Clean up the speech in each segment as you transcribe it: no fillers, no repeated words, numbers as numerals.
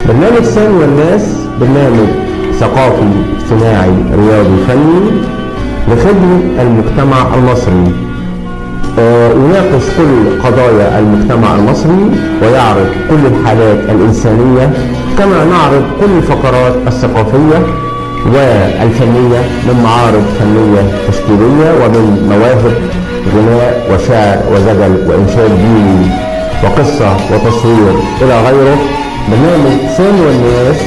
برنامج سامي والناس برنامج ثقافي اجتماعي رياضي فني لخدمة المجتمع المصري. يناقش كل قضايا المجتمع المصري ويعرض كل الحالات الإنسانية، كما نعرض كل الفقرات الثقافية والفنية من معارض فنية تشكيلية ومن مواهب غناء وشعر وزجل وإنشاد ديني وقصة وتصوير إلى غيره. برنامج سامي والناس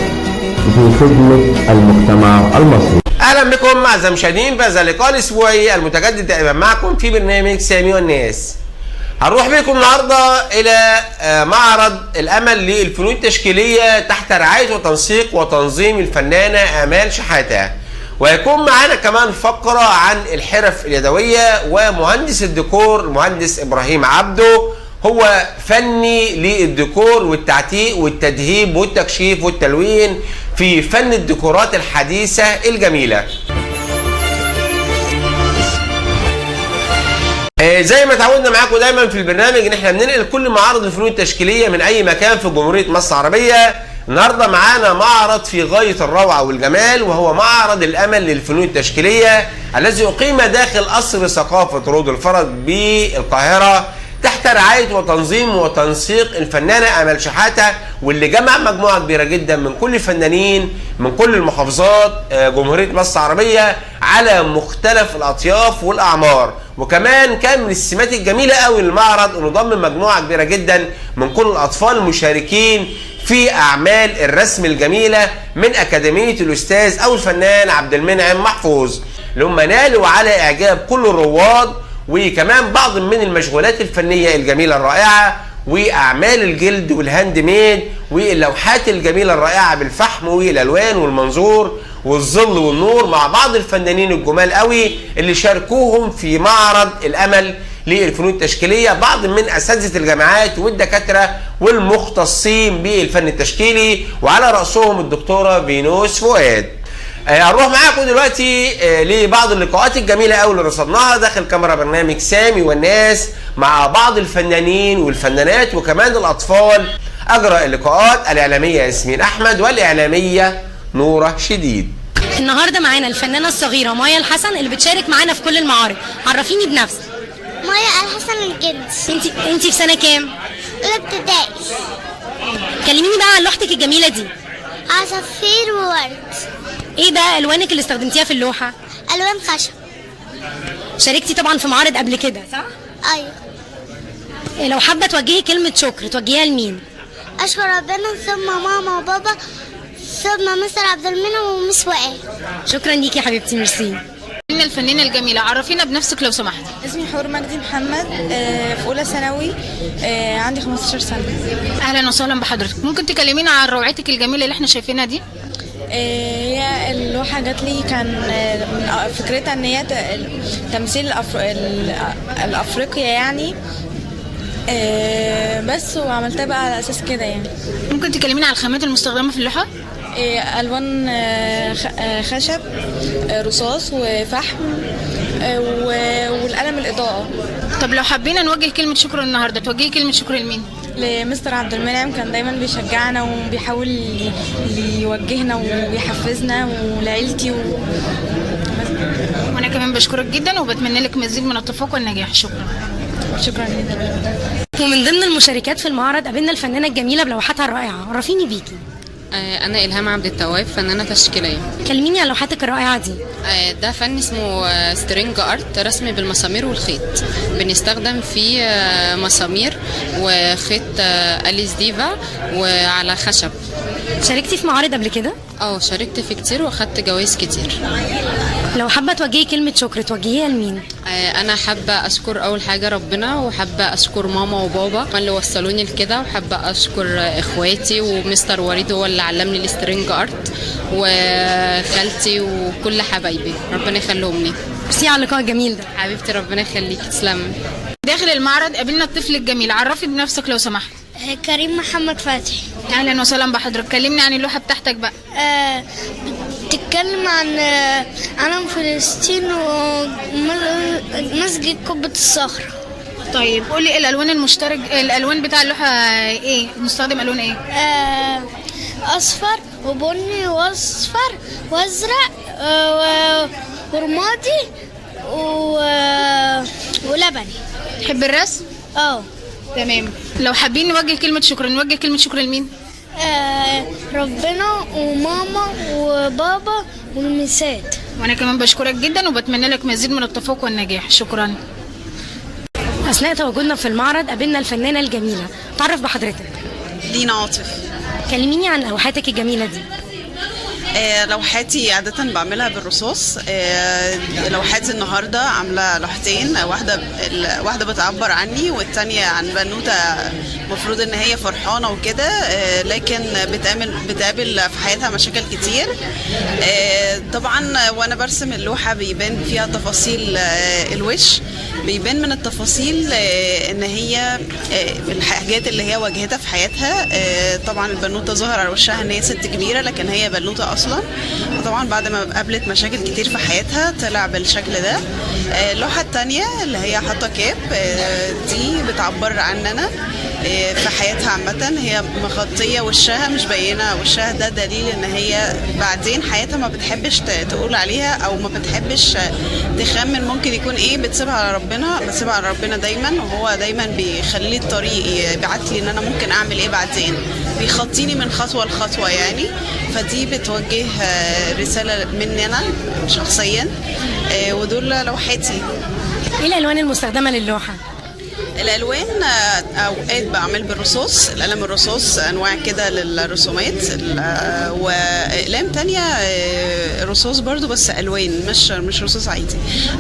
في خدمة المجتمع المصري. اهلا بكم اعزائي المشاهدين في هذا اللقاء الاسبوعي المتجدد دائما معكم في برنامج سامي والناس. هنروح بكم النهارده الى معرض الامل للفنون التشكيليه تحت رعايه وتنسيق وتنظيم الفنانه امال شحاته، ويكون معانا كمان فقره عن الحرف اليدويه ومهندس الديكور المهندس ابراهيم عبده، هو فني للديكور والتعتيق والتدهيب والتكشيف والتلوين في فن الديكورات الحديثة الجميلة. زي ما تعودنا معاكم دايما في البرنامج ان احنا بننقل كل معارض الفنون التشكيلية من اي مكان في جمهورية مصر العربية. النهارده معانا معرض في غاية الروعة والجمال، وهو معرض الامل للفنون التشكيلية الذي اقيم داخل قصر ثقافة رود الفرج بالقاهرة تحت رعاية وتنظيم وتنسيق الفنانة امال شحاته، واللي جمع مجموعة كبيرة جدا من كل الفنانين من كل المحافظات جمهورية مصر العربية على مختلف الأطياف والأعمار. وكمان كان من السمات الجميلة قوي للمعرض انه ضم مجموعة كبيرة جدا من كل الأطفال المشاركين في أعمال الرسم الجميلة من أكاديمية الأستاذ أو الفنان عبد المنعم محفوظ، اللي هم نالوا على إعجاب كل الرواد، وكمان بعض من المشغولات الفنية الجميلة الرائعة وأعمال الجلد والهاند ميد واللوحات الجميلة الرائعة بالفحم والألوان والمنظور والظل والنور مع بعض الفنانين الجمال قوي اللي شاركوهم في معرض الأمل للفنون التشكيلية، بعض من أساتذة الجامعات والدكاترة والمختصين بالفن التشكيلي وعلى رأسهم الدكتورة فينوس فؤاد. هنروح معاكم دلوقتي لبعض اللقاءات الجميله قوي اللي رصدناها داخل كاميرا برنامج سامي والناس مع بعض الفنانين والفنانات وكمان الاطفال. اجرى اللقاءات الاعلاميه ياسمين احمد والاعلاميه نوره شديد. النهارده معانا الفنانه الصغيره مايا الحسن اللي بتشارك معانا في كل المعارض. عرفيني بنفسك. مايا الحسن الجندي. انت في سنه كام؟ اولى ابتدائي. كلميني بقى عن لوحتك الجميله دي. عصافير وورد. ايه ده الوانك اللي استخدمتيها في اللوحه؟ الوان خشب. شاركتي طبعا في معارض قبل كده صح؟ ايوه. لو حابه توجهي كلمه شكر توجهيها لمين؟ اشكر ربنا ثم ماما وبابا ثم مستر عبد المنعم ومس وائل. شكرا ليكي يا حبيبتي، ميرسي. الفنانة الجميلة، عرفينا بنفسك لو سمحتي. اسمي حور مجدي محمد، في أولى ثانوي، عندي 15 سنة. أهلا وسهلا بحضرتك. ممكن تكلمينا عن روعتك الجميلة اللي احنا شايفينها دي؟ هي اللوحة جات لي كان من فكرتها ان هي تمثيل الأفريقيا يعني، بس وعملتها بقى على أساس كده يعني. ممكن تكلمينا عن الخامات المستخدمة في اللوحة؟ ألوان خشب، رصاص وفحم، والقلم الإضاءة. طب لو حبينا نوجه كلمة شكر النهاردة توجهي كلمة شكر لمين؟ لمستر عبد المنعم، كان دايما بيشجعنا وبيحاول يوجهنا ويحفزنا، ولعيلتي وانا كمان بشكرك جدا وبتمنى لك مزيد من التفوق والنجاح. شكرا لك. ومن ضمن المشاركات في المعرض قابلنا الفنانه الجميله بلوحاتها الرائعه. عرفيني بيكي. أنا إلهام عبد التواب، فنانة تشكيلية. كلميني عن لوحاتك الرائعة دي. ده فن اسمه سترينج ارت، رسم بالمسامير والخيط. بنستخدم فيه مسامير وخيط أليس ديفا وعلى خشب. شاركتي في معارض قبل كده؟ شاركت في كتير واخدت جوائز كتير. لو حابة توجهي كلمة شكر توجهيها لمين؟ أنا حابة أشكر أول حاجة ربنا، وحابة أشكر ماما وبابا اللي وصلوني لكده، وحابة أشكر إخواتي ومستر وليد هو اللي علمني السترينج ارت، وخالتي وكل حبايبي ربنا يخليهم لي. ميرسي على اللقاء الجميل ده. حبيبتي ربنا يخليكي، تسلمي. داخل المعرض قابلنا الطفل الجميل، عرفي بنفسك لو سمحت. كريم محمد فتحي. اهلا وسهلا بحضرتك. كلمني عن اللوحه بتاعتك بقى. بتتكلم عن علم فلسطين ومسجد قبة الصخرة. طيب قولي الالوان المشترك، الالوان بتاع اللوحه ايه؟ مستخدم الوان ايه؟ اصفر وبني واصفر وازرق ورمادي ولبني. تحب الرسم؟ اه. تمام. لو حابين نوجه كلمة شكر، نوجه كلمة شكر لمين؟ ربنا وماما وبابا والمسات. وانا كمان بشكرك جدا وبتمنى لك مزيد من التفوق والنجاح. شكرا. اثناء تواجدنا في المعرض قابلنا الفنانه الجميله، تعرف بحضرتك. دينا عاطف. كلميني عن لوحاتك الجميله دي. لوحاتي عادة بعملها بالرصاص. لوحاتي النهاردة عاملة لوحتين، واحدة بتعبر عني والتانية عن بنوتة مفروض ان هي فرحانة وكده، لكن بتقابل في حياتها مشاكل كتير. طبعا وانا برسم اللوحة بيبان فيها تفاصيل الوش، بيبان من التفاصيل ان هي الحاجات اللي هي واجهتها في حياتها. طبعا البنوتة ظهر على وشها ان هي ست كبيرة لكن هي بنوتة اصلا، وطبعا بعد ما قابلت مشاكل كتير في حياتها طلع بالشكل ده. اللوحة التانية اللي هي حاطة كاب، دي بتعبر عننا في حياتها عامة. هي مغطية وشها مش باينة وشها، ده دليل ان هي بعدين حياتها ما بتحبش تقول عليها او ما بتحبش تخمن ممكن يكون ايه، بتسيبها على ربنا، بتسيبها على ربنا دايما، وهو دايما بيخلي الطريق يبعت لي ان انا ممكن اعمل ايه بعدين، بيخطيني من خطوة لخطوة يعني. فدي بتوجه رسالة مني انا شخصيا. ودول لوحاتي. ايه الالوان المستخدمه للوحه؟ الالوان اوقات بعمل بالرصاص، القلم الرصاص انواع كده للرسومات، واقلام تانية رصاص برضو بس الوان مش رصاص عادي.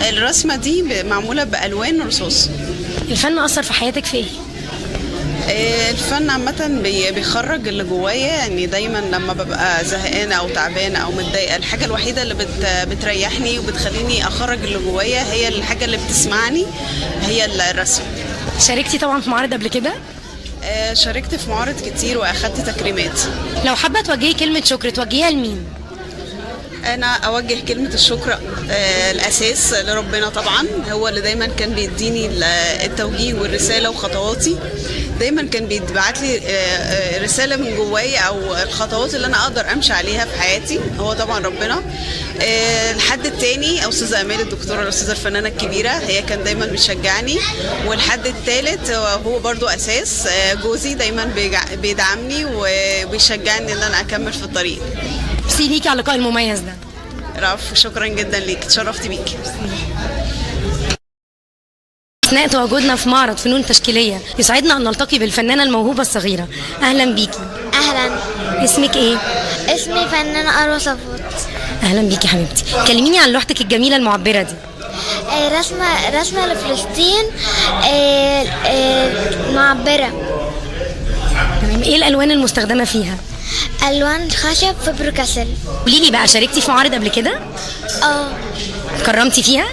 الرسمه دي معموله بالوان رصاص. الفن اثر في حياتك في ايه؟ الفن عامة بيخرج اللي جوايا، يعني دايما لما ببقى زهقانة أو تعبانة أو متضايقة الحاجة الوحيدة اللي بتريحني وبتخليني أخرج اللي جوايا هي الحاجة اللي بتسمعني، هي الرسم. شاركتي طبعا في معارض قبل كده؟ شاركت في معارض كتير وأخدت تكريمات. لو حابة توجهي كلمة شكر توجهيها لمين؟ أنا أوجه كلمة الشكر الأساس لربنا طبعا، هو اللي دايما كان بيديني التوجيه والرسالة وخطواتي، دايما كان بيبعت لي رسالة من جوايا أو الخطوات اللي أنا أقدر أمشي عليها في حياتي، هو طبعا ربنا. الحد التاني أستاذة أمال الدكتورة الأستاذة الفنانة الكبيرة، هي كان دايما بتشجعني. والحد التالت هو برضو أساس جوزي، دايما بيدعمني وبيشجعني إن أنا أكمل في الطريق. ميرسي ليكي على اللقاء المميز ده. رف، شكرا جدا ليك، اتشرفت بيكي. أثناء تواجدنا في معرض فنون تشكيلية يسعدنا أن نلتقي بالفنانة الموهوبة الصغيرة. أهلا بيكي. اهلا. اسمك إيه؟ اسمي فنانة أروى صفوت. أهلا بيكي حبيبتي. كلميني عن لوحتك الجميلة المعبرة دي. رسمة لفلسطين معبرة. تمام. إيه الألوان المستخدمة فيها؟ ألوان خشب فبر كسل. قوليلي بقى، شاركتي في معارض قبل كده؟ كرمتي فيها؟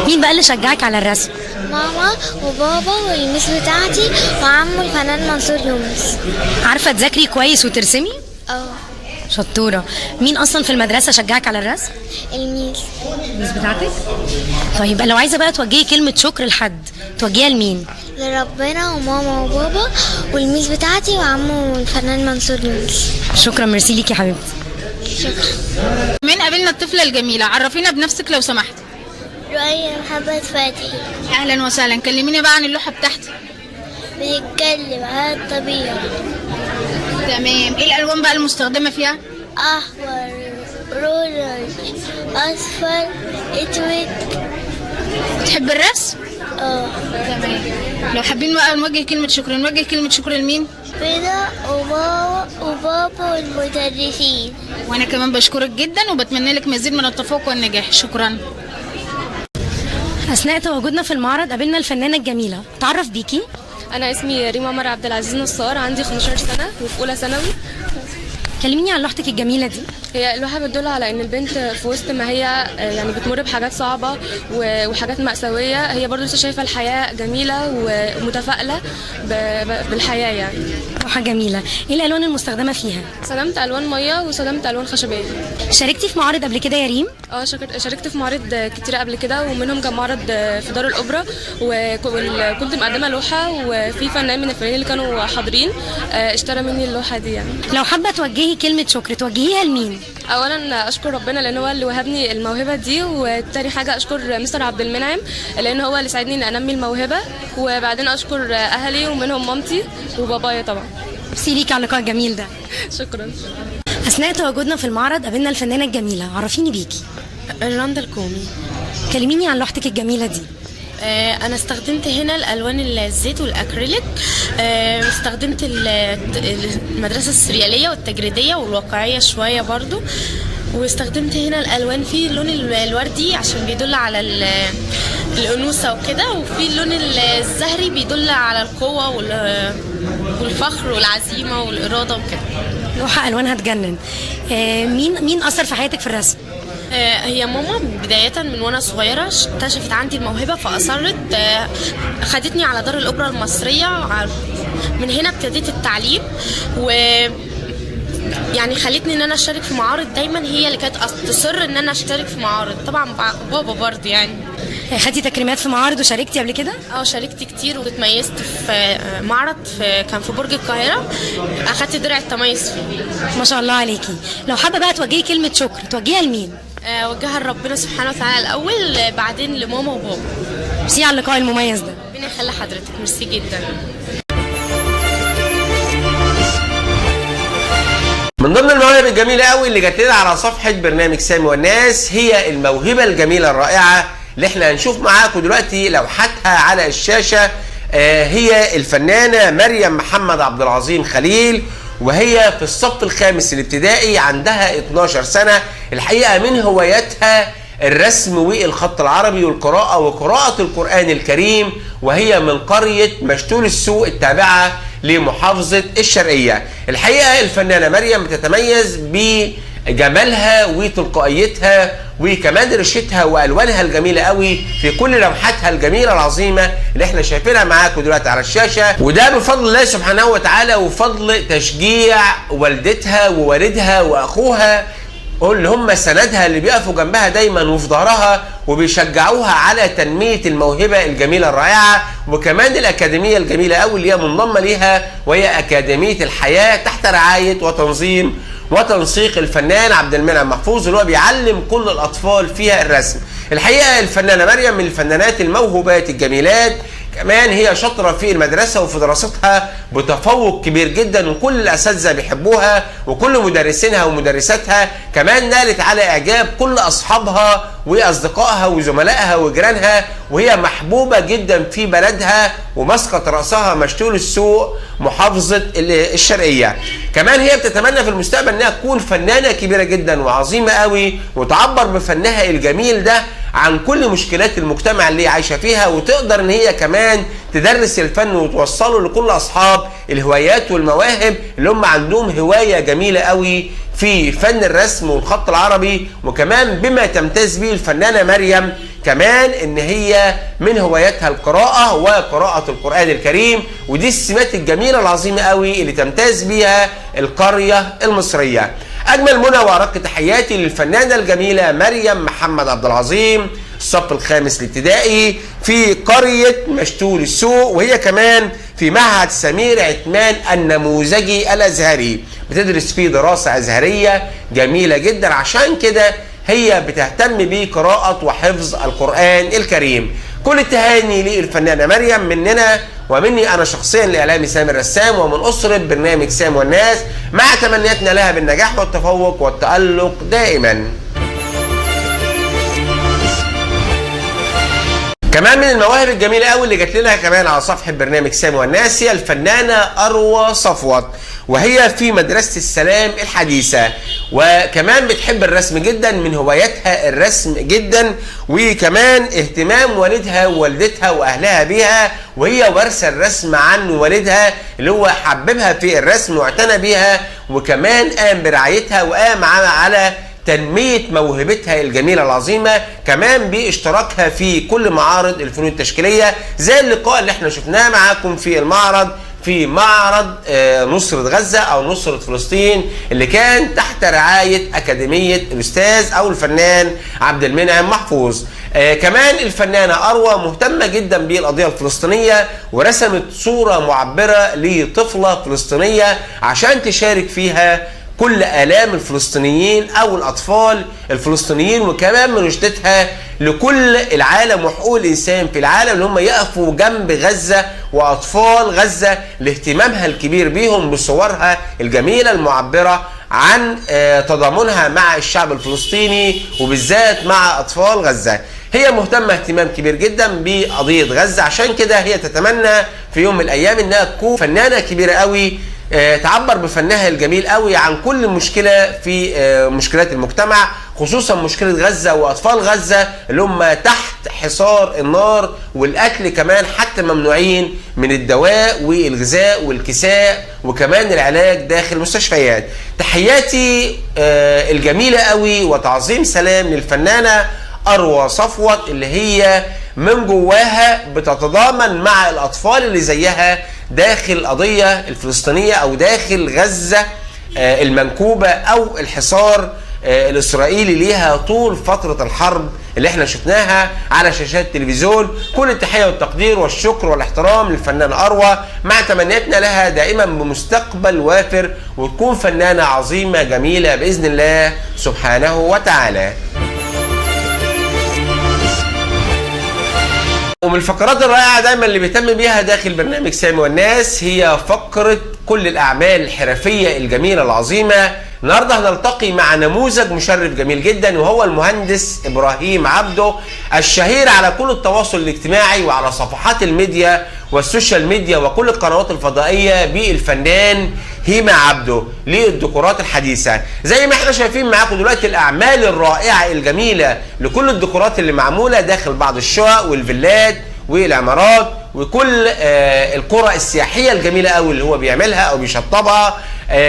مين بقى اللي شجعك على الرسم؟ ماما وبابا والميس بتاعتي وعمو الفنان منصور يونس. عارفة تذاكري كويس وترسمي؟ شطورة. مين أصلا في المدرسة شجعك على الرسم؟ الميس بتاعتك؟ طيب لو عايزة بقى توجهي كلمة شكر لحد توجهيها لمين؟ لربنا وماما وبابا والميس بتاعتي وعمو الفنان منصور يونس. شكرا، ميرسي ليكي يا حبيبتي. شكرا. من قابلنا الطفلة الجميلة، عرفينا بنفسك لو سمحت. رؤية محمد فتحي. أهلا وسهلا. كلميني بقى عن اللوحة بتاعتي. بيتكلم عن الطبيعة. تمام. ايه الألوان بقى المستخدمة فيها؟ أحمر، أورنج، أصفر، أسود. بتحب الرسم؟ تمام. لو حابين بقى نوجه كلمة شكر، نوجه كلمة شكر لمين؟ بيضة وماما وبابا والمدرسين. وأنا كمان بشكرك جدا وبتمنى لك مزيد من التفوق والنجاح. شكرا. أثناء تواجدنا في المعرض قابلنا الفنانة الجميلة، تعرف بيكي؟ أنا اسمي ريما عمر عبد العزيز نصار، عندي 15 سنة وفي أولى ثانوي. كلميني عن لوحتك الجميلة دي. هي اللوحة بتدل على إن البنت في وسط ما هي يعني بتمر بحاجات صعبة وحاجات مأساوية، هي برضو لسه شايفة الحياة جميلة ومتفائلة بالحياة يعني. لوحة جميلة، ايه الالوان المستخدمة فيها؟ استخدمت الوان ميه واستخدمت الوان خشبيه. شاركتي في معارض قبل كده يا ريم؟ شاركت في معارض كتير قبل كده، ومنهم كان معرض في دار الاوبرا، وكنت مقدمه لوحه، وفي فنان من الفنانين اللي كانوا حاضرين اشترى مني اللوحه دي يعني. لو حابة توجهي كلمة شكر توجهيها لمين؟ اولا اشكر ربنا لان هو اللي وهبني الموهبه دي، وتاني حاجه اشكر مستر عبد المنعم لان هو اللي ساعدني ان انمي الموهبه، وبعدين اشكر اهلي ومنهم مامتي وبابايا طبعا. ميرسي ليكي على اللقاء الجميل ده. شكرا. اثناء تواجدنا في المعرض قابلنا الفنانة الجميلة، عرفيني بيكي. رندا الكومي. كلميني عن لوحتك الجميلة دي. انا استخدمت هنا الالوان الزيت والاكريليك، استخدمت المدرسه السرياليه والتجريديه والواقعيه شويه برضو، واستخدمت هنا الالوان في اللون الوردي عشان بيدل على الانوثه وكده، وفي اللون الزهري بيدل على القوه والفخر والعزيمه والاراده وكده. لوحة الوانها تجنن. مين اثر في حياتك في الرسم؟ هي ماما بداية من وانا صغيرة اكتشفت عندي الموهبة فأصرت، خدتني على دار الأوبرا المصرية، من هنا ابتديت التعليم، و يعني خلتني ان انا اشترك في معارض دايما، هي اللي كانت تصر ان انا اشترك في معارض، طبعا بابا برضه يعني. خدتي تكريمات في معارض وشاركتي قبل كده؟ شاركت كتير واتميزت في معرض كان في برج القاهرة، اخدت درع التميز فيه. ما شاء الله عليكي. لو حابة بقى توجهي كلمة شكر توجهيها لمين؟ وجهها لربنا سبحانه وتعالى الاول، بعدين لماما وبابا. ميرسي على اللقاء المميز ده. ربنا يخلي حضرتك. ميرسي جدا. من ضمن المواهب الجميلة قوي اللي جات لنا على صفحة برنامج سامي والناس هي الموهبة الجميلة الرائعة اللي احنا هنشوف معاكم دلوقتي لوحتها على الشاشة. هي الفنانة مريم محمد عبد العظيم خليل، وهي في الصف الخامس الابتدائي، عندها 12 سنة. الحقيقة من هواياتها الرسم والخط العربي والقراءة وقراءة القرآن الكريم، وهي من قرية مشتول السوق التابعة لمحافظة الشرقية. الحقيقة الفنانة مريم بتتميز بجمالها وتلقائيتها وكمان رشتها والوانها الجميله قوي في كل لوحاتها الجميله العظيمه اللي احنا شايفينها معاكم دلوقتي على الشاشه، وده بفضل الله سبحانه وتعالى وفضل تشجيع والدتها ووالدها واخوها اللي هم سندها اللي بيقفوا جنبها دايما وفي ظهرها وبيشجعوها على تنميه الموهبه الجميله الرائعه، وكمان الاكاديميه الجميله قوي اللي هي منضمه ليها وهي اكاديميه الحياه تحت رعايه وتنظيم وتنسيق الفنان عبد المنعم محفوظ اللي هو بيعلم كل الاطفال فيها الرسم. الحقيقه الفنانه مريم من الفنانات الموهوبات الجميلات، كمان هي شاطره في المدرسه وفي دراستها بتفوق كبير جدا، وكل الاساتذه بيحبوها وكل مدرسينها ومدرساتها، كمان نالت على اعجاب كل اصحابها واصدقائها وزملائها وجيرانها، وهي محبوبه جدا في بلدها ومسقط راسها مشتول السوق محافظه الشرقيه. كمان هي بتتمنى في المستقبل انها تكون فنانه كبيره جدا وعظيمه قوي، وتعبر بفنها الجميل ده عن كل مشكلات المجتمع اللي عايشه فيها، وتقدر ان هي كمان تدرس الفن وتوصله لكل اصحاب الهوايات والمواهب اللي هم عندهم هوايه جميله قوي في فن الرسم والخط العربي. وكمان بما تمتاز به الفنانه مريم كمان ان هي من هواياتها القراءه وقراءه القران الكريم، ودي السمات الجميله العظيمه قوي اللي تمتاز بيها القريه المصريه. اجمل منى وارق تحياتي للفنانه الجميله مريم محمد عبد العظيم، الصف الخامس الابتدائي في قريه مشتول السوق، وهي كمان في معهد سمير عثمان النموذجي الازهري، بتدرس فيه دراسه ازهريه جميله جدا، عشان كده هي بتهتم بقراءه وحفظ القران الكريم. كل التهاني للفنانه مريم مننا ومني انا شخصيا لاعلامي سامي الرسام ومن اسره برنامج سامي والناس، مع تمنياتنا لها بالنجاح والتفوق والتالق دائما. كمان من المواهب الجميله قوي اللي جات لنا كمان على صفحه برنامج سامي والناس هي الفنانه اروى صفوت، وهي في مدرسه السلام الحديثه، وكمان بتحب الرسم جدا، من هواياتها الرسم جدا، وكمان اهتمام والدها ووالدتها واهلها بيها، وهي ورثه الرسم عن والدها اللي هو حببها في الرسم واعتنى بيها، وكمان قام برعايتها وقام على تنمية موهبتها الجميلة العظيمة، كمان باشتراكها في كل معارض الفنون التشكيلية زي اللقاء اللي احنا شفناه معاكم في المعرض في معرض نصرة غزة أو نصرة فلسطين اللي كان تحت رعاية أكاديمية الأستاذ أو الفنان عبد المنعم محفوظ. كمان الفنانة أروى مهتمة جدا بالقضية الفلسطينية، ورسمت صورة معبرة لطفلة فلسطينية عشان تشارك فيها كل آلام الفلسطينيين أو الأطفال الفلسطينيين، وكمان مناشدتها لكل العالم وحقوق الإنسان في العالم اللي هم يقفوا جنب غزة وأطفال غزة لاهتمامها الكبير بيهم بصورها الجميلة المعبرة عن تضامنها مع الشعب الفلسطيني وبالذات مع أطفال غزة. هي مهتمة اهتمام كبير جدا بقضية غزة، عشان كده هي تتمنى في يوم من الأيام إنها تكون فنانة كبيرة قوي تعبر بفنها الجميل قوي عن كل مشكلة في مشكلات المجتمع، خصوصا مشكلة غزة وأطفال غزة اللي هم تحت حصار النار والأكل كمان، حتى ممنوعين من الدواء والغذاء والكساء وكمان العلاج داخل المستشفيات. تحياتي الجميلة قوي وتعظيم سلام للفنانة أروى صفوت اللي هي من جواها بتتضامن مع الأطفال اللي زيها داخل القضية الفلسطينية أو داخل غزة المنكوبة أو الحصار الإسرائيلي ليها طول فترة الحرب اللي احنا شفناها على شاشات التلفزيون. كل التحية والتقدير والشكر والاحترام للفنانة أروى، مع تمنياتنا لها دائما بمستقبل وافر وتكون فنانة عظيمة جميلة بإذن الله سبحانه وتعالى. ومن الفقرات الرائعة دايما اللي بيتم بيها داخل برنامج سامي والناس هي فقرة كل الأعمال الحرفية الجميلة العظيمة. النهارده هنلتقي مع نموذج مشرف جميل جدا، وهو المهندس إبراهيم عبده الشهير على كل التواصل الاجتماعي وعلى صفحات الميديا والسوشيال ميديا وكل القنوات الفضائية بالفنان هيما عبده للديكورات الحديثة. زي ما احنا شايفين معاكم دلوقتي الأعمال الرائعة الجميلة لكل الديكورات اللي معمولة داخل بعض الشقق والفيلات والعمارات وكل القرى السياحية الجميلة قوي اللي هو بيعملها أو بيشطبها،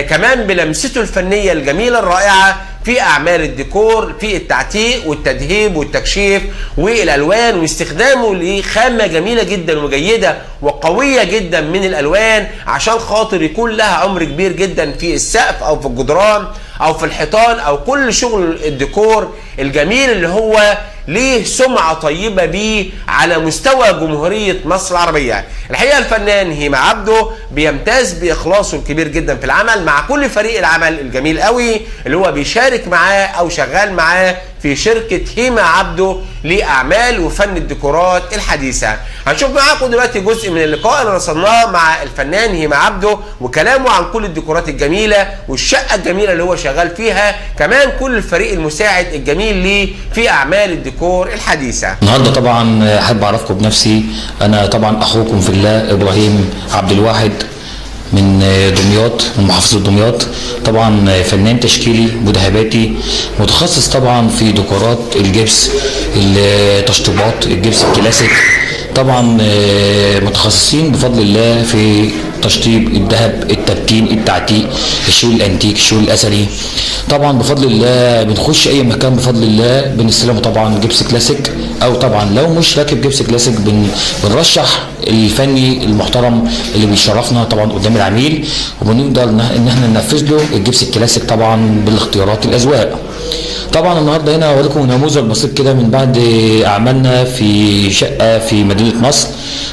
كمان بلمسته الفنية الجميلة الرائعة في أعمال الديكور، في التعتيق والتدهيب والتكشيف والألوان واستخدامه لخامة جميلة جدا وجيدة وقوية جدا من الألوان عشان خاطر يكون لها عمر كبير جدا في السقف أو في الجدران أو في الحيطان أو كل شغل الديكور الجميل اللي هو ليه سمعة طيبة بيه على مستوى جمهورية مصر العربية. الحقيقة الفنان هيما عبده بيمتاز بإخلاصه الكبير جدا في العمل مع كل فريق العمل الجميل قوي اللي هو بيشارك معاه أو شغال معاه في شركة هيما عبده لأعمال وفن الديكورات الحديثة. هنشوف معاكم دلوقتي جزء من اللقاء اللي رصدناه مع الفنان هيما عبده وكلامه عن كل الديكورات الجميلة والشقة الجميلة اللي هو شغال فيها، كمان كل الفريق المساعد الجميل ليه في أعمال الديكور الحديثة. النهارده طبعا احب اعرفكم بنفسي، انا طبعا اخوكم في الله ابراهيم عبد الواحد من دمياط، من محافظة دمياط. طبعا فنان تشكيلي مذهباتي متخصص طبعا في ديكورات الجبس، التشطيبات الجبس الكلاسيك. طبعا متخصصين بفضل الله في تشطيب الذهب، التبكين، التعتيق، الشغل الانتيك، الشغل الاثري. طبعا بفضل الله بنخش اي مكان بفضل الله بنستلمه طبعا جبس كلاسيك، او طبعا لو مش راكب جبس كلاسيك بنرشح الفني المحترم اللي بيشرفنا طبعا قدام العميل، وبنقدر ان احنا ننفذ له الجبس الكلاسيك طبعا بالاختيارات الاذواق. طبعا النهارده هنا اوريكم نموذج بسيط كده من بعد اعمالنا في شقه في مدينه نصر.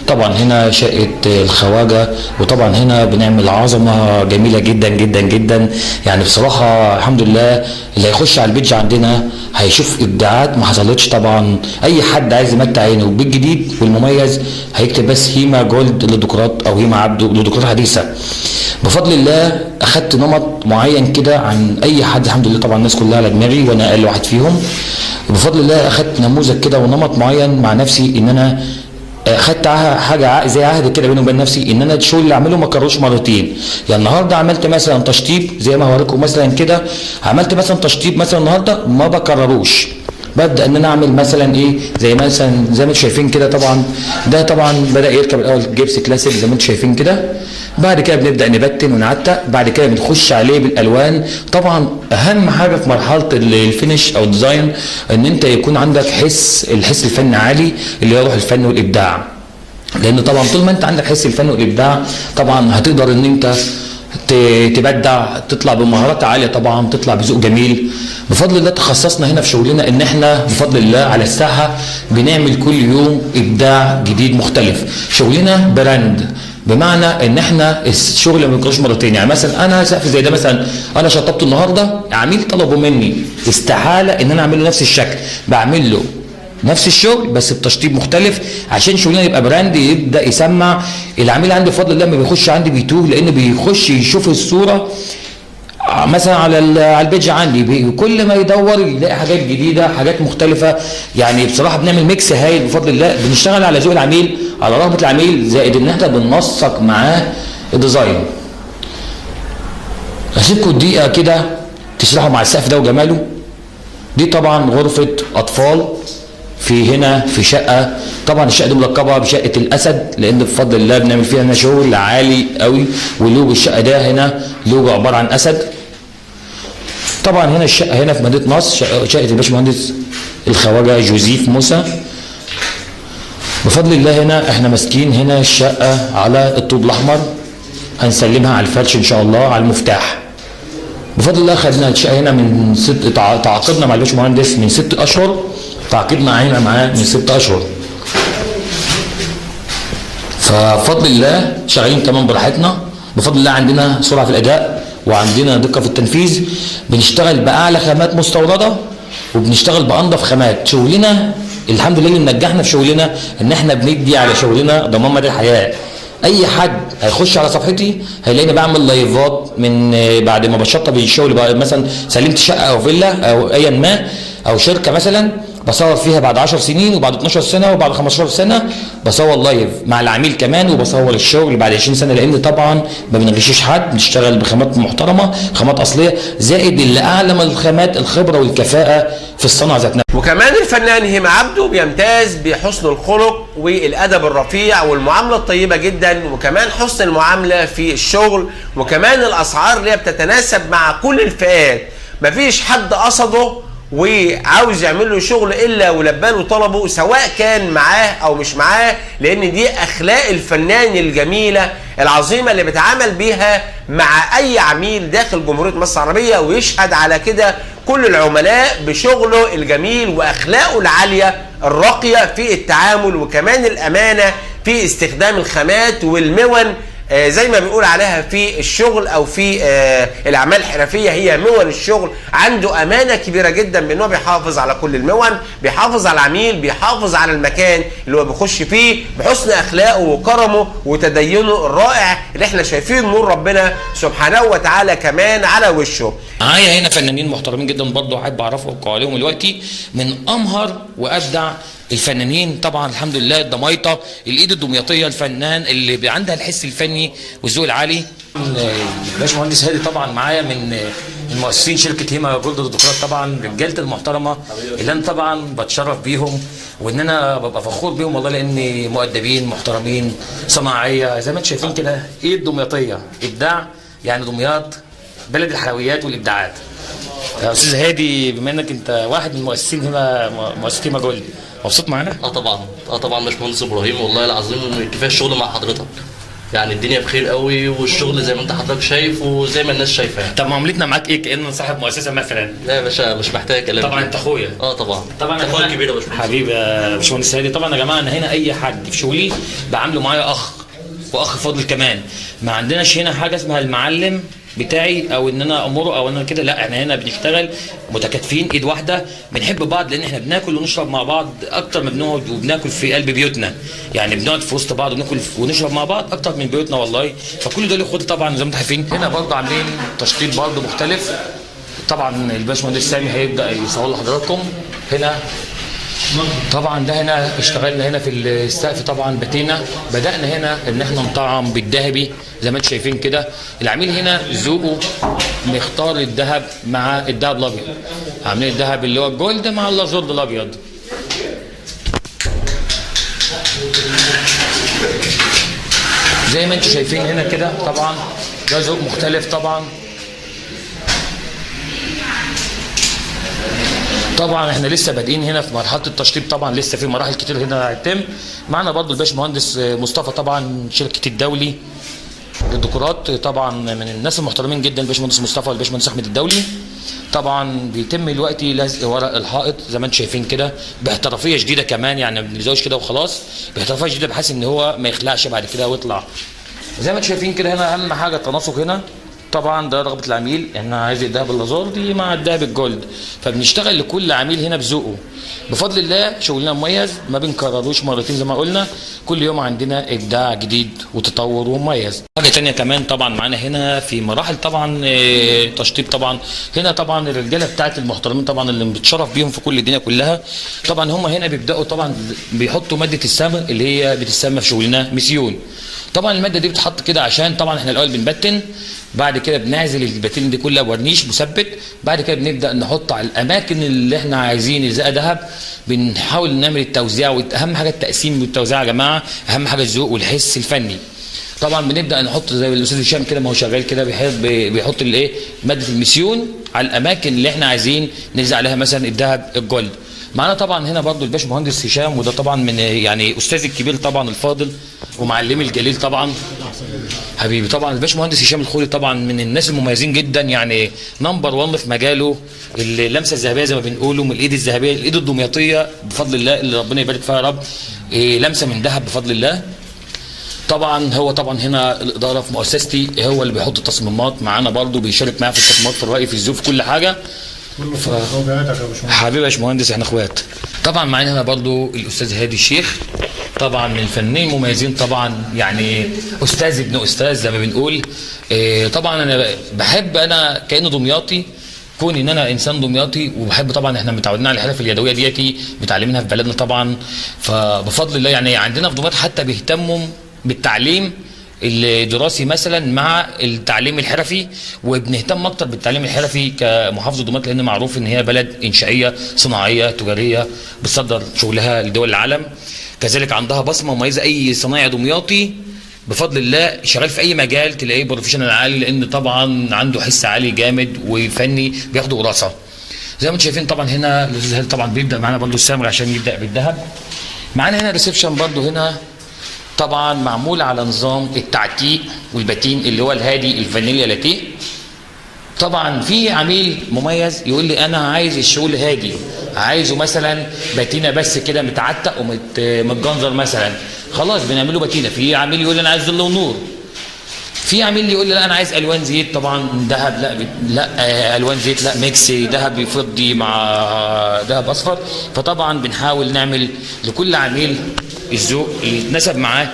طبعا هنا شقه الخواجه، وطبعا هنا بنعمل عظمه جميله جدا جدا جدا. يعني بصراحه الحمد لله اللي هيخش على البيج عندنا هيشوف ابداعات ما حصلتش. طبعا اي حد عايز يمتع عينه بالجديد والمميز هيكتب بس هيما جولد للديكورات او هيما عبده للديكورات حديثه. بفضل الله اخدت نمط معين كده عن اي حد، الحمد لله طبعا الناس كلها على دماغي وانا اقل واحد فيهم. بفضل الله اخدت نموذج كده ونمط معين مع نفسي، ان انا اخدت حاجه زي عهد كده بيني وبين نفسي ان انا الشغل اللي اعمله ما اكرروش مرتين. يعني النهارده عملت مثلا تشطيب زي ما هوريكم مثلا كده، عملت مثلا تشطيب مثلا النهارده ما بكرروش، ببدا ان انا اعمل مثلا ايه زي مثلا زي ما انتم شايفين كده. طبعا ده طبعا بدا يركب الاول جبس كلاسيك زي ما انتم شايفين كده، بعد كده بنبدا نبتن ونعتق، بعد كده بنخش عليه بالالوان. طبعا اهم حاجه في مرحله الفينش او الديزاين ان انت يكون عندك الحس الفني عالي اللي هو روح الفن والابداع. لان طبعا طول ما انت عندك حس الفن والابداع طبعا هتقدر ان انت تبدع، تطلع بمهارات عاليه، طبعا تطلع بذوق جميل. بفضل الله تخصصنا هنا في شغلنا ان احنا بفضل الله على الساحه بنعمل كل يوم ابداع جديد مختلف. شغلنا براند، بمعنى ان احنا الشغل ما بيكونش مرتين. يعني مثلا انا سقف زي ده مثلا انا شطبته النهارده، عميل طلبوا مني استحاله ان انا اعمل له نفس الشكل، بعمل له نفس الشغل بس بتشطيب مختلف عشان شغلنا يبقى براند يبدا يسمع. العميل عندي بفضل الله ما بيخش عندي بيتوه، لان بيخش يشوف الصوره مثلا على البيج عندي، كل ما يدور يلاقي حاجات جديده، حاجات مختلفه. يعني بصراحه بنعمل ميكس هايل بفضل الله، بنشتغل على ذوق العميل، على رغبه العميل، زائد ان احنا بننسق معاه الديزاين. هسيبكم دقيقه كده تشرحوا مع السقف ده وجماله. دي طبعا غرفه اطفال في هنا في شقه، طبعا الشقه دي ملقبه بشقه الاسد لان بفضل الله بنعمل فيها هنا شغل عالي قوي. ولوجو الشقه ده هنا لوجو عباره عن اسد. طبعا هنا الشقه هنا في مدينه نصر، شقه الباشمهندس الخواجه جوزيف موسى. بفضل الله هنا احنا ماسكين هنا الشقه على الطوب الاحمر، هنسلمها على الفرش ان شاء الله على المفتاح. بفضل الله خدنا الشقه هنا من تعاقدنا مع الباشمهندس من 6 اشهر، تعاقدنا هنا معاه من 6 اشهر. فبفضل الله شغالين كمان براحتنا. بفضل الله عندنا سرعه في الاداء وعندنا دقه في التنفيذ. بنشتغل باعلى خامات مستورده وبنشتغل بانضف خامات. شغلنا الحمد لله اللي منجحنا في شغلنا ان احنا بندي على شغلنا ضمان مدى الحياه. اي حد هيخش على صفحتي هيلاقيني بعمل لايفات من بعد ما بشطب الشغل بقى، مثلا سلمت شقه او فيلا او ايا ما او شركه مثلا، بصور فيها بعد 10 سنين وبعد 12 سنه وبعد 15 سنه، بصور لايف مع العميل كمان، وبصور الشغل بعد 20 سنه، لان طبعا ما بنغشش حد، بنشتغل بخامات محترمه، خامات اصليه، زائد اللي اعلى من الخامات الخبره والكفاءه في الصنعه ذات نفسها. وكمان الفنان هيما عبده بيمتاز بحسن الخلق والادب الرفيع والمعامله الطيبه جدا، وكمان حسن المعامله في الشغل، وكمان الاسعار اللي هي بتتناسب مع كل الفئات. مفيش حد قصده وعاوز يعمل له شغل الا ولبى له طلبه، سواء كان معاه او مش معاه، لان دي اخلاق الفنان الجميله العظيمه اللي بيتعامل بيها مع اي عميل داخل جمهوريه مصر العربيه. ويشهد على كده كل العملاء بشغله الجميل واخلاقه العاليه الراقيه في التعامل، وكمان الامانه في استخدام الخامات والمون زي ما بنقول عليها في الشغل او في الاعمال الحرفيه، هي مون الشغل. عنده امانه كبيره جدا بانه بيحافظ على كل المون، بيحافظ على العميل، بيحافظ على المكان اللي هو بيخش فيه بحسن اخلاقه وكرمه وتدينه الرائع اللي احنا شايفين نور ربنا سبحانه وتعالى كمان على وشه. معايا هنا فنانين محترمين جدا برضه احب اعرفكم عليهم دلوقتي، من امهر وابدع الفنانين طبعا الحمد لله الضمايطه، الايد الدمياطيه، الفنان اللي عندها الحس الفني والذوق العالي. الباشمهندس هادي طبعا معايا من مؤسسين شركه هيما جولد ديكورات، طبعا رجاله المحترمه اللي انا طبعا بتشرف بيهم وان انا ببقى فخور بيهم والله، لاني مؤدبين محترمين صناعيه زي ما انتم شايفين كده، ايد دمياطيه ابداع. يعني دمياط بلد الحلويات والابداعات. يا استاذ هادي، بما انك انت واحد من مؤسسين مؤسسه هيما جولد، مبسوط معانا؟ طبعا باشمهندس ابراهيم، والله العظيم كفايه الشغل مع حضرتك. يعني الدنيا بخير قوي، والشغل زي ما انت حضرتك شايف وزي ما الناس شايفاه. طب معاملتنا معاك ايه كأنه صاحب مؤسسه مثلا؟ لا يا باشا مش محتاج كلام. طبعا انت اخويا. طبعا انت اخويا الكبير يا باشمهندس. حبيبي يا باشمهندس هادي. طبعا يا جماعه انا هنا اي حد في شغلي بعامله معايا اخ، واخ فاضل كمان. ما عندناش هنا حاجه اسمها المعلم بتاعي او ان انا امره او ان انا كده، لا احنا هنا بنشتغل متكاتفين ايد واحده، بنحب بعض، لان احنا بناكل ونشرب مع بعض اكتر ما بنقعد وبناكل في قلب بيوتنا. يعني بنقعد في وسط بعض وناكل ونشرب مع بعض اكتر من بيوتنا والله. فكل دول اخواتي طبعا زي ما انتم عارفين. هنا برضه عاملين تشطيب برضه مختلف، طبعا الباشمهندس سامي هيبدا يصور لحضراتكم. هنا طبعا ده هنا اشتغلنا هنا في السقف، طبعا بدأنا هنا ان احنا نطعم بالذهبي زي ما انتم شايفين كده. العميل هنا ذوقه مختار الذهب مع الذهب الابيض، عاملين الذهب اللي هو الجولد مع اللازورد الابيض. زي ما انتم شايفين هنا كده، طبعا ده ذوق مختلف طبعا. طبعا احنا لسه بادئين هنا في مرحله التشطيب، طبعا لسه في مراحل كتير هنا هتتم. معنا برضو الباشمهندس مصطفى طبعا شركه الدولي للديكورات، طبعا من الناس المحترمين جدا الباشمهندس مصطفى والباشمهندس احمد الدولي. طبعا بيتم دلوقتي لزق ورق الحائط زي ما انتم شايفين كده باحترافيه شديده كمان، يعني ما بنلزقوش كده وخلاص، باحترافيه شديده بحيث ان هو ما يخلعش بعد كده ويطلع زي ما انتم شايفين كده. هنا اهم حاجه التناسق هنا، طبعا ده رغبه العميل، احنا عايز الذهب اللازوردي مع الذهب الجولد، فبنشتغل لكل عميل هنا بذوقه. بفضل الله شغلنا مميز، ما بنكرروش مرتين زي ما قلنا، كل يوم عندنا ابداع جديد وتطور ومميز. حاجه ثانيه كمان طبعا معانا هنا في مراحل طبعا تشطيب، طبعا هنا طبعا الرجاله بتاعت المحترمين طبعا اللي بتشرف بيهم في كل الدنيا كلها، طبعا هم هنا بيبداوا طبعا بيحطوا ماده السمغ اللي هي بتسمى في شغلنا مسيون. طبعا الماده دي بتتحط كده عشان طبعا احنا الاول بنبتن، بعد كده بنعزل الباتين دي كلها ورنيش مثبت، بعد كده بنبدا نحط على الاماكن اللي احنا عايزين نلزقها ذهب، بنحاول نعمل التوزيع، واهم حاجه التقسيم والتوزيع يا جماعه، اهم حاجه الذوق والحس الفني. طبعا بنبدا نحط زي الاستاذ هشام كده ما هو شغال كده بيحط الايه ماده المسيون على الاماكن اللي احنا عايزين نلزق عليها مثلا الذهب الجولد. معانا طبعا هنا برضو الباشمهندس هشام، وده طبعا من يعني استاذي الكبير طبعا الفاضل ومعلمي الجليل طبعا حبيبي. طبعا الباشمهندس هشام الخولي طبعا من الناس المميزين جدا، يعني نمبر 1 في مجاله، اللمسه الذهبيه زي ما بنقولوا من الايد الذهبيه، الايد الدمياطيه بفضل الله اللي ربنا يبارك فيها يا رب، لمسه من ذهب بفضل الله. طبعا هو طبعا هنا الاداره في مؤسستي هو اللي بيحط التصميمات، معانا برضو بيشارك معايا في التصميمات في الراي في الذوق في كل حاجه. حبيبي يا باشمهندس احنا اخوات. طبعا معانا هنا برضو الاستاذ هادي الشيخ، طبعا من الفنانين المميزين طبعا، يعني استاذ ابن استاذ زي ما بنقول. طبعا انا بحب انا كأنه دمياطي، كوني ان انا انسان دمياطي، وبحب طبعا احنا متعودين على الحرف اليدويه ديتي متعلمينها في بلدنا طبعا، فبفضل الله يعني عندنا في دمياط حتى بيهتموا بالتعليم الدراسي مثلا مع التعليم الحرفي، وبنهتم اكتر بالتعليم الحرفي كمحافظه دمياط، لان معروف ان هي بلد انشائيه صناعيه تجاريه بتصدر شغلها لدول العالم. كذلك عندها بصمه مميزه، اي صنايعي دمياطي بفضل الله شغال في اي مجال تلاقيه بروفيشنال عالي، لان طبعا عنده حس عالي جامد وفني بياخده وراثه. زي ما انتم شايفين طبعا هنا الاستاذ هادي طبعا بيبدا معانا برضه السمر عشان يبدا بالذهب. معانا هنا ريسبشن برضه هنا طبعا معمول على نظام التعتيق والباتين اللي هو الهادي الفانيليا لاتيه. طبعا في عميل مميز يقول لي انا عايز الشغل هادي، عايزه مثلا باتينه بس كده متعتق ومتجنظر مثلا، خلاص بنعمله باتينه. في عميل يقول لي انا عايز ظل ونور، في عميل يقول لي لا انا عايز الوان زيت، طبعا ذهب لا الوان زيت لا ميكس ذهب فضي مع ذهب اصفر. فطبعا بنحاول نعمل لكل عميل الذوق اللي يتناسب معاه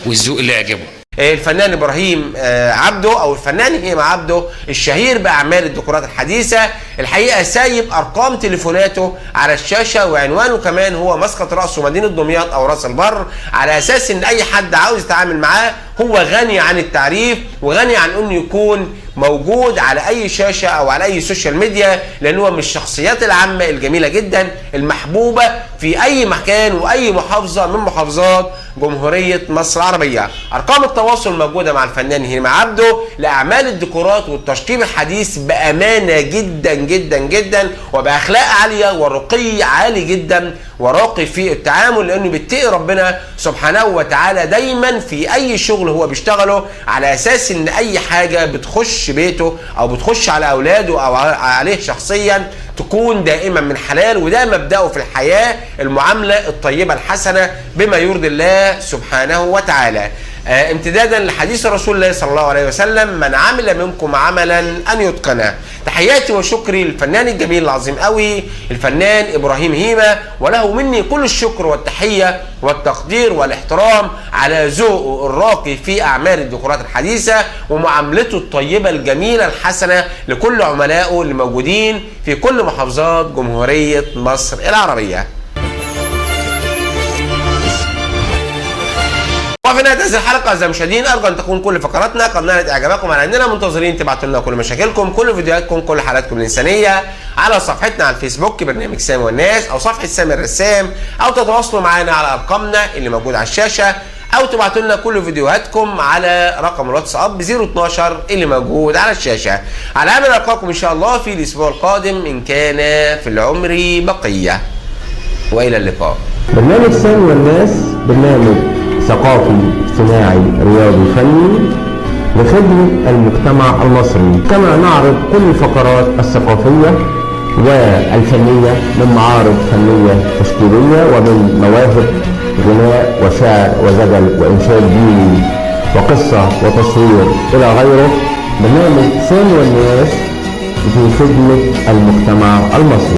والذوق اللي يعجبه. الفنان ابراهيم عبده او الفنان هيما عبده الشهير باعمال الديكورات الحديثه، الحقيقه سايب ارقام تليفوناته على الشاشه، وعنوانه كمان هو مسقط راسه مدينه دمياط او راس البر، على اساس ان اي حد عاوز يتعامل معاه هو غني عن التعريف وغني عن انه يكون موجود على اي شاشه او على اي سوشيال ميديا، لان هو من الشخصيات العامه الجميله جدا المحبوبه في اي مكان واي محافظه من محافظات جمهوريه مصر العربيه. ارقام التواصل موجوده مع الفنان هيما عبده لاعمال الديكورات والتشطيب الحديث بامانه جدا جدا جدا، وباخلاق عاليه ورقي عالي جدا وراقي في التعامل، لانه بيتقي ربنا سبحانه وتعالى دايما في اي شغل هو بيشتغله، على اساس ان اي حاجه بتخش بيته او بتخش على اولاده او عليه شخصيا تكون دائما من حلال، وده مبدأه في الحياه، المعامله الطيبه الحسنه بما يرضي الله سبحانه وتعالى. امتدادا لحديث رسول الله صلى الله عليه وسلم: من عمل منكم عملا ان يتقنه. تحياتي وشكري للفنان الجميل العظيم قوي الفنان ابراهيم هيما، وله مني كل الشكر والتحيه والتقدير والاحترام على ذوقه الراقي في اعمال الديكورات الحديثه ومعاملته الطيبه الجميله الحسنه لكل عملائه اللي موجودين في كل محافظات جمهوريه مصر العربيه. وفي نهايه هذه الحلقه اعزائي المشاهدين ارجو ان تكون كل فقراتنا قد نالت اعجابكم، على اننا منتظرين تبعتوا لنا كل مشاكلكم، كل فيديوهاتكم، كل حالاتكم الانسانيه على صفحتنا على الفيسبوك برنامج سامي والناس، او صفحه سامي الرسام، او تتواصلوا معنا على ارقامنا اللي موجوده على الشاشه، او تبعتوا لنا كل فيديوهاتكم على رقم الواتساب 012 اللي موجود على الشاشه. على امل القاكم ان شاء الله في الاسبوع القادم ان كان في العمر بقيه، والى اللقاء. برنامج سامي والناس برنامج ثقافي اجتماعي رياضي فني لخدمة المجتمع المصري، كما نعرض كل الفقرات الثقافية والفنية من معارض فنية تشكيلية ومن مواهب غناء وشعر وزجل وإنشاد ديني وقصة وتصوير إلى غيره. برنامج سامي والناس في خدمة المجتمع المصري.